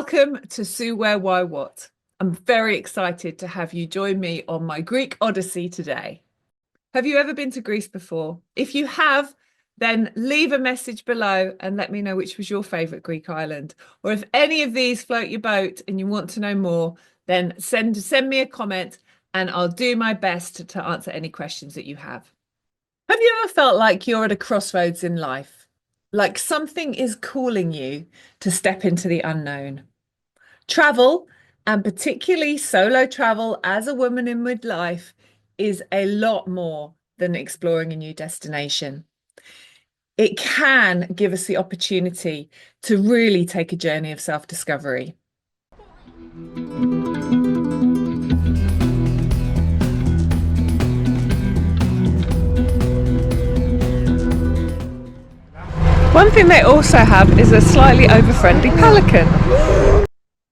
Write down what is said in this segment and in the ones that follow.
Welcome to Sue Where Why What. I'm very excited to have you join me on my Greek Odyssey today. Have you ever been to Greece before? If you have, then leave a message below and let me know which was your favourite Greek island. Or if any of these float your boat and you want to know more, then send me a comment and I'll do my best to answer any questions that you have. Have you ever felt like you're at a crossroads in life? Like something is calling you to step into the unknown? Travel, and particularly solo travel as a woman in midlife, is a lot more than exploring a new destination. It can give us the opportunity to really take a journey of self-discovery. One thing they also have is a slightly over-friendly pelican.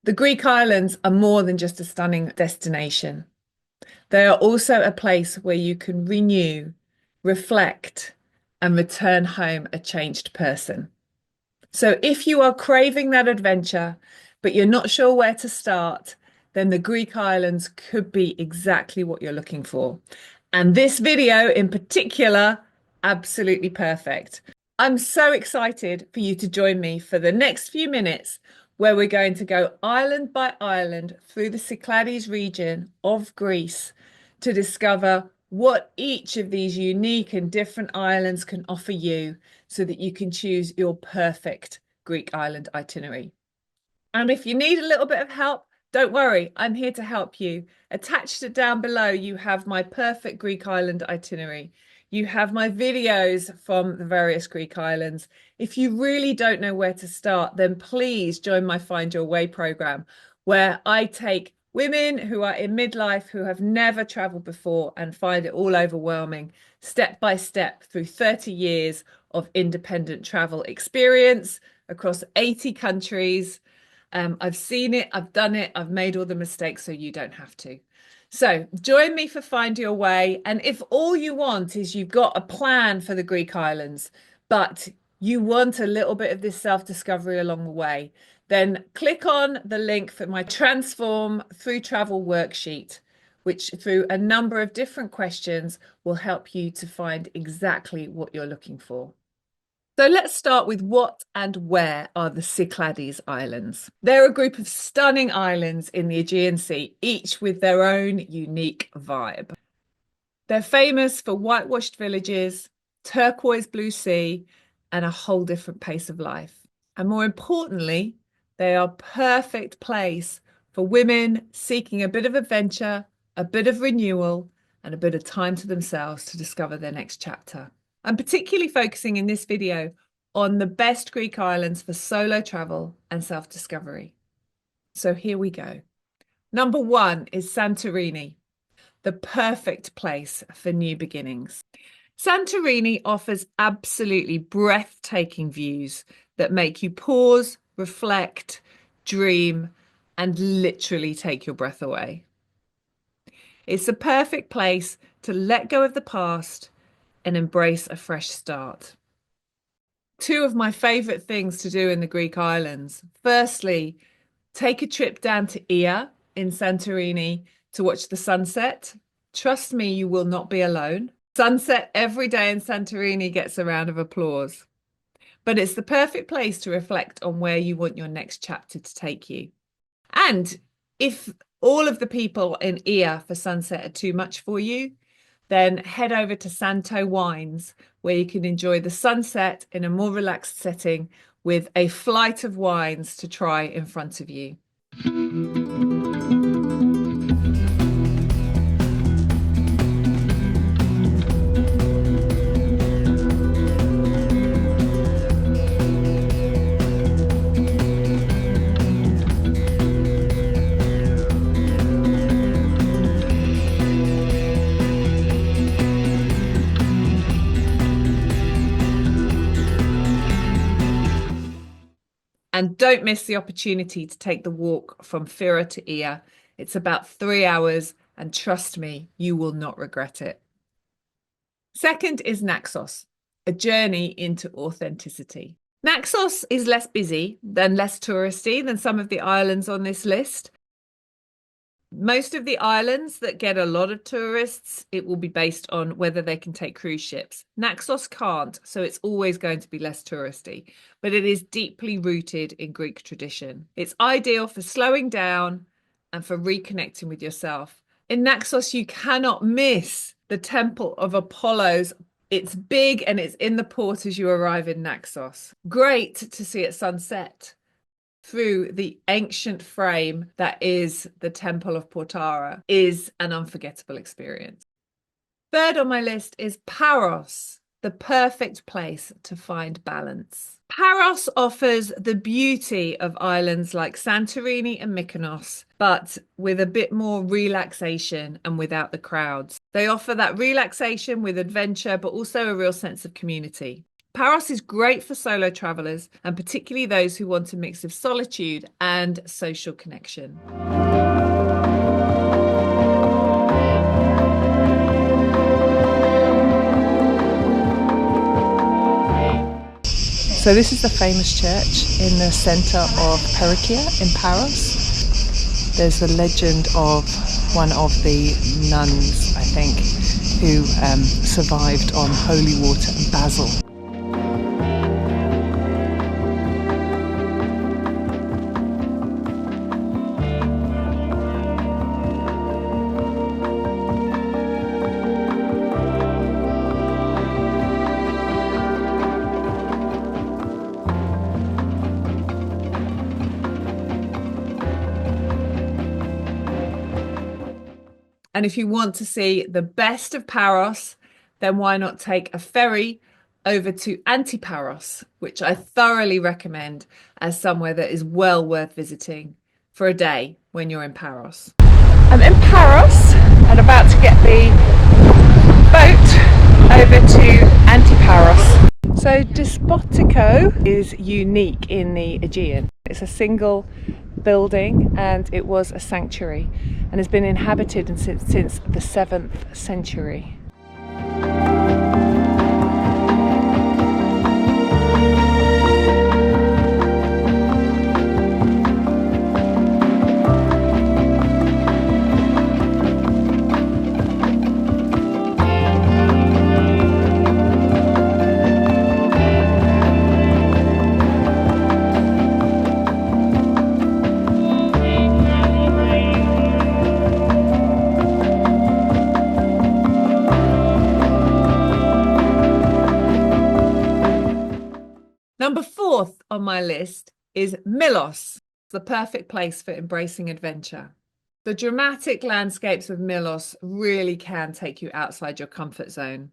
The Greek islands are more than just a stunning destination. They are also a place where you can renew, reflect, and return home a changed person. So if you are craving that adventure, but you're not sure where to start, then the Greek islands could be exactly what you're looking for. And this video in particular, absolutely perfect. I'm so excited for you to join me for the next few minutes where we're going to go island by island through the Cyclades region of Greece to discover what each of these unique and different islands can offer you so that you can choose your perfect Greek island itinerary. And if you need a little bit of help, don't worry, I'm here to help you. Attached it down below, you have my perfect Greek island itinerary. You have my videos from the various Greek islands. If you really don't know where to start, then please join my Find Your Way program, where I take women who are in midlife, who have never traveled before and find it all overwhelming, step by step through 30 years of independent travel experience across 80 countries. I've seen it, I've done it, I've made all the mistakes so you don't have to. So join me for Find Your Way. And if all you want is you've got a plan for the Greek islands, but you want a little bit of this self-discovery along the way, then click on the link for my Transform Through Travel worksheet, which through a number of different questions will help you to find exactly what you're looking for. So let's start with what and where are the Cyclades Islands. They're a group of stunning islands in the Aegean Sea, each with their own unique vibe. They're famous for whitewashed villages, turquoise blue sea, and a whole different pace of life. And more importantly, they are a perfect place for women seeking a bit of adventure, a bit of renewal, and a bit of time to themselves to discover their next chapter. I'm particularly focusing in this video on the best Greek islands for solo travel and self-discovery. So here we go. Number 1 is Santorini, the perfect place for new beginnings. Santorini offers absolutely breathtaking views that make you pause, reflect, dream, and literally take your breath away. It's the perfect place to let go of the past and embrace a fresh start. Two of my favourite things to do in the Greek islands. Firstly, take a trip down to Ia in Santorini to watch the sunset. Trust me, you will not be alone. Sunset every day in Santorini gets a round of applause. But it's the perfect place to reflect on where you want your next chapter to take you. And if all of the people in Ia for sunset are too much for you, then head over to Santo Wines, where you can enjoy the sunset in a more relaxed setting with a flight of wines to try in front of you. And don't miss the opportunity to take the walk from Syros to Ia. It's about 3 hours, and trust me, you will not regret it. Second is Naxos, a journey into authenticity. Naxos is less busy and less touristy than some of the islands on this list. Most of the islands that get a lot of tourists, it will be based on whether they can take cruise ships. Naxos can't, so it's always going to be less touristy, but it is deeply rooted in Greek tradition. It's ideal for slowing down and for reconnecting with yourself. In Naxos, you cannot miss the Temple of Apollos. It's big and it's in the port as you arrive in Naxos. Great to see at sunset through the ancient frame that is the Temple of Portara is an unforgettable experience. Third on my list is Paros, the perfect place to find balance. Paros offers the beauty of islands like Santorini and Mykonos, but with a bit more relaxation and without the crowds. They offer that relaxation with adventure, but also a real sense of community. Paros is great for solo travelers and particularly those who want a mix of solitude and social connection. So this is the famous church in the centre of Perikia in Paros. There's a legend of one of the nuns, I think, who survived on holy water and basil. And if you want to see the best of Paros, then why not take a ferry over to Antiparos, which I thoroughly recommend as somewhere that is well worth visiting for a day when you're in Paros. I'm in Paros and about to get the boat over to Antiparos. So Despotico is unique in the Aegean. It's a single building and it was a sanctuary and has been inhabited since the 7th century. Number 4th on my list is Milos, the perfect place for embracing adventure. The dramatic landscapes of Milos really can take you outside your comfort zone.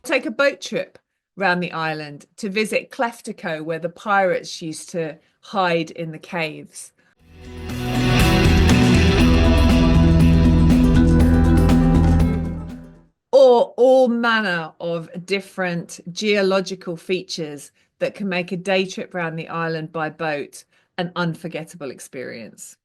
Take a boat trip around the island to visit Cleftico, where the pirates used to hide in the caves. Or all manner of different geological features that can make a day trip around the island by boat an unforgettable experience.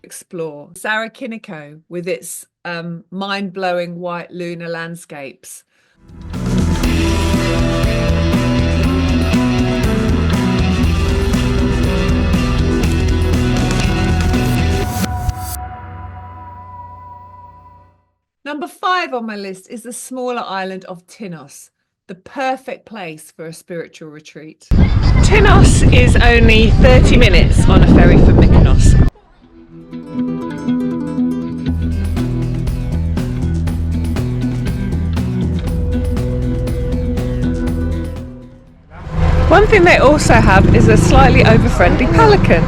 Explore Santorini with its mind-blowing white lunar landscapes. Number 5 on my list is the smaller island of Tinos, the perfect place for a spiritual retreat. Tinos is only 30 minutes on a ferry from Mykonos. thing they also have is a slightly over-friendly pelican.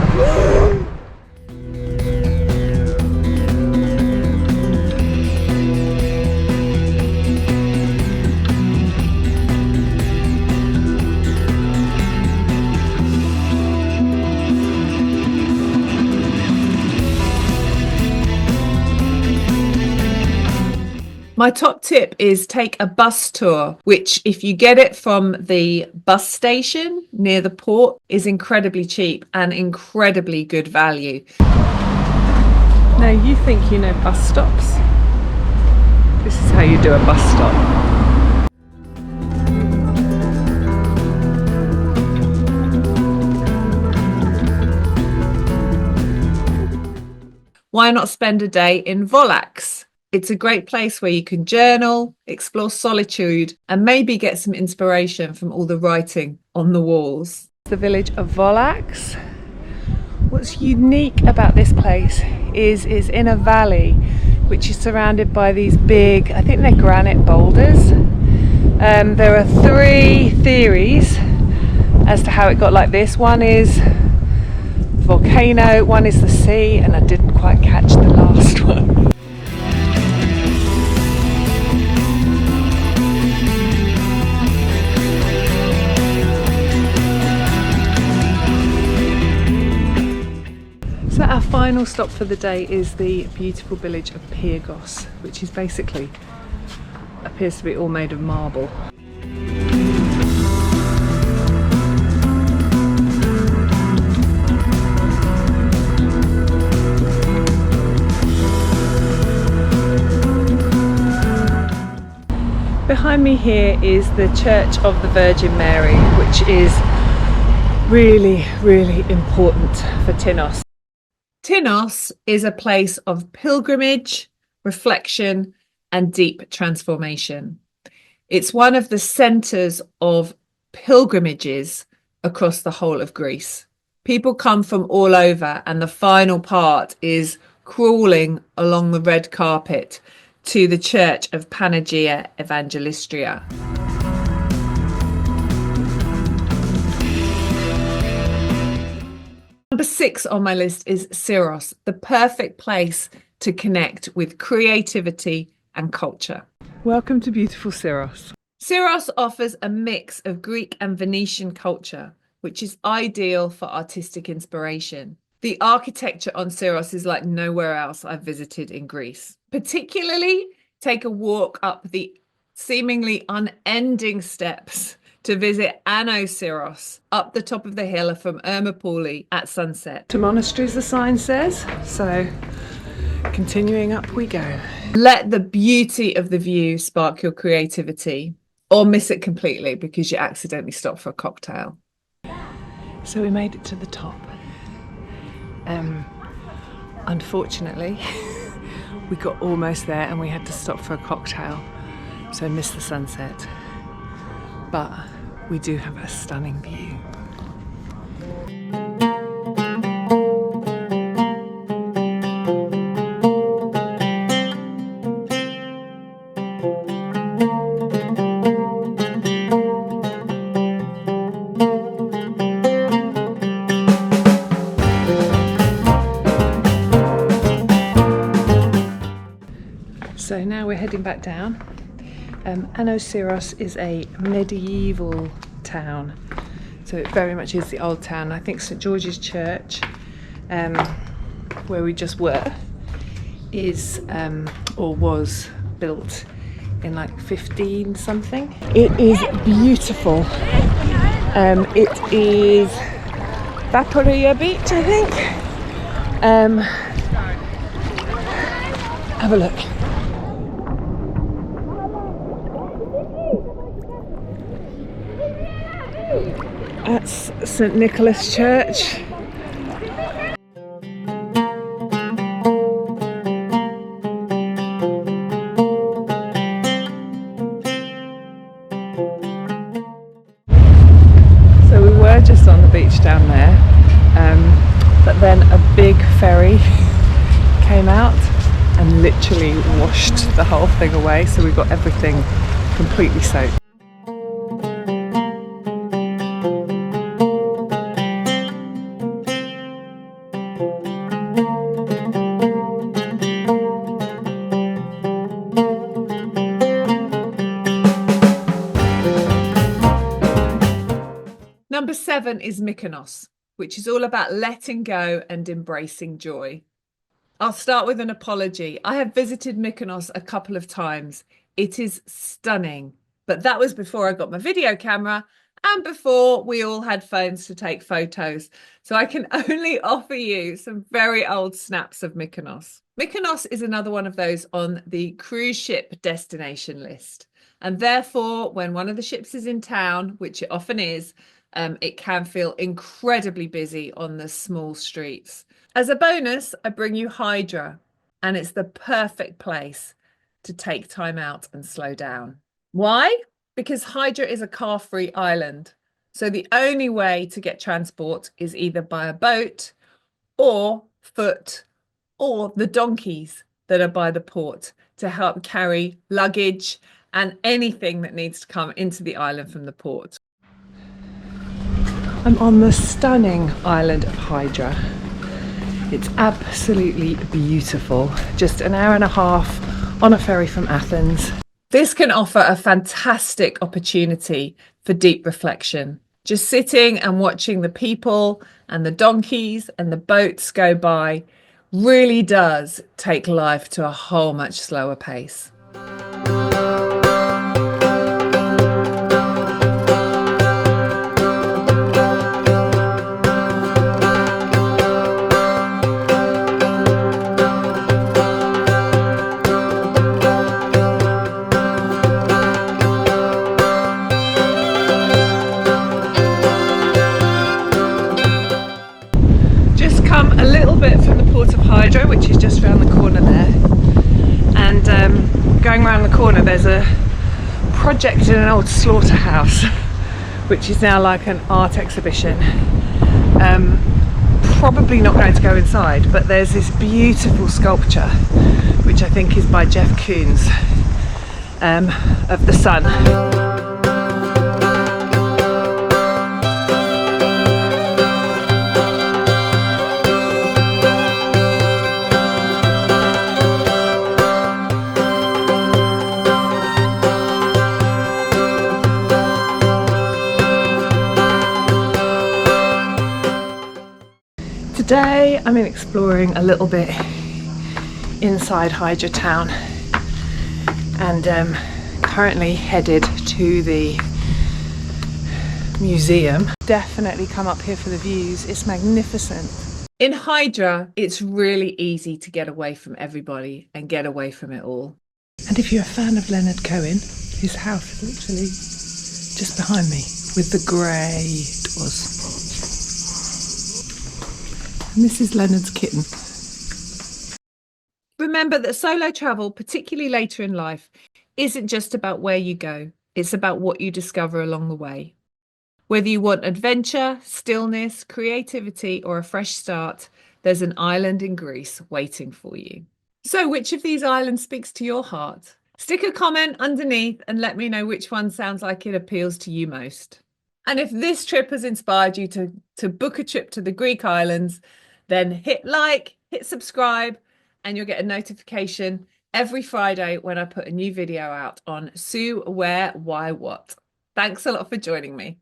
My top tip is take a bus tour, which if you get it from the bus station near the port is incredibly cheap and incredibly good value. Now you think you know bus stops? This is how you do a bus stop. Why not spend a day in Volax? It's a great place where you can journal, explore solitude, and maybe get some inspiration from all the writing on the walls. The village of Volax. What's unique about this place is it's in a valley which is surrounded by these big, I think they're granite boulders. There are 3 theories as to how it got like this. One is volcano, one is the sea, and I didn't quite catch the last one. So our final stop for the day is the beautiful village of Pyrgos, which is basically, appears to be all made of marble. Behind me here is the Church of the Virgin Mary, which is really, really important for Tinos. Tinos is a place of pilgrimage, reflection, and deep transformation. It's one of the centres of pilgrimages across the whole of Greece. People come from all over, and the final part is crawling along the red carpet to the Church of Panagia Evangelistria. Number 6 on my list is Syros, the perfect place to connect with creativity and culture. Welcome to beautiful Syros. Syros offers a mix of Greek and Venetian culture, which is ideal for artistic inspiration. The architecture on Syros is like nowhere else I've visited in Greece. Particularly, take a walk up the seemingly unending steps to visit Syros up the top of the hill from Ermopouli at sunset. To monasteries, the sign says, so continuing up we go. Let the beauty of the view spark your creativity, or miss it completely because you accidentally stopped for a cocktail. So we made it to the top. Unfortunately, we got almost there and we had to stop for a cocktail, so missed the sunset. But we do have a stunning view. So now we're heading back down. Syros is a medieval town, so it very much is the old town. I think St George's Church, where we just were, is or was built in like 15 something. It is beautiful. It is Vaporia Beach, I think. Have a look. That's St Nicholas Church. So we were just on the beach down there, but then a big ferry came out and literally washed the whole thing away, so we got everything completely soaked. Number 7 is Mykonos, which is all about letting go and embracing joy. I'll start with an apology. I have visited Mykonos a couple of times. It is stunning, but that was before I got my video camera and before we all had phones to take photos. So I can only offer you some very old snaps of Mykonos. Mykonos is another one of those on the cruise ship destination list. And therefore, when one of the ships is in town, which it often is, it can feel incredibly busy on the small streets. As a bonus, I bring you Hydra, and it's the perfect place to take time out and slow down. Why? Because Hydra is a car-free island. So the only way to get transport is either by a boat or foot or the donkeys that are by the port to help carry luggage and anything that needs to come into the island from the port. I'm on the stunning island of Hydra. It's absolutely beautiful. Just an hour and a half on a ferry from Athens. This can offer a fantastic opportunity for deep reflection. Just sitting and watching the people and the donkeys and the boats go by really does take life to a whole much slower pace. A little bit from the port of Hydra, which is just around the corner there, and going around the corner there's a project in an old slaughterhouse which is now like an art exhibition. Probably not going to go inside, but there's this beautiful sculpture which I think is by Jeff Koons of the sun. Today I'm exploring a little bit inside Hydra town and currently headed to the museum. Definitely come up here for the views, it's magnificent. In Hydra, it's really easy to get away from everybody and get away from it all. And if you're a fan of Leonard Cohen, his house is literally just behind me with the grey doors. And this is Leonard's kitten. Remember that solo travel, particularly later in life, isn't just about where you go. It's about what you discover along the way. Whether you want adventure, stillness, creativity, or a fresh start, there's an island in Greece waiting for you. So which of these islands speaks to your heart? Stick a comment underneath and let me know which one sounds like it appeals to you most. And if this trip has inspired you to book a trip to the Greek islands, then hit like, hit subscribe, and you'll get a notification every Friday when I put a new video out on Sue, Where, Why, What. Thanks a lot for joining me.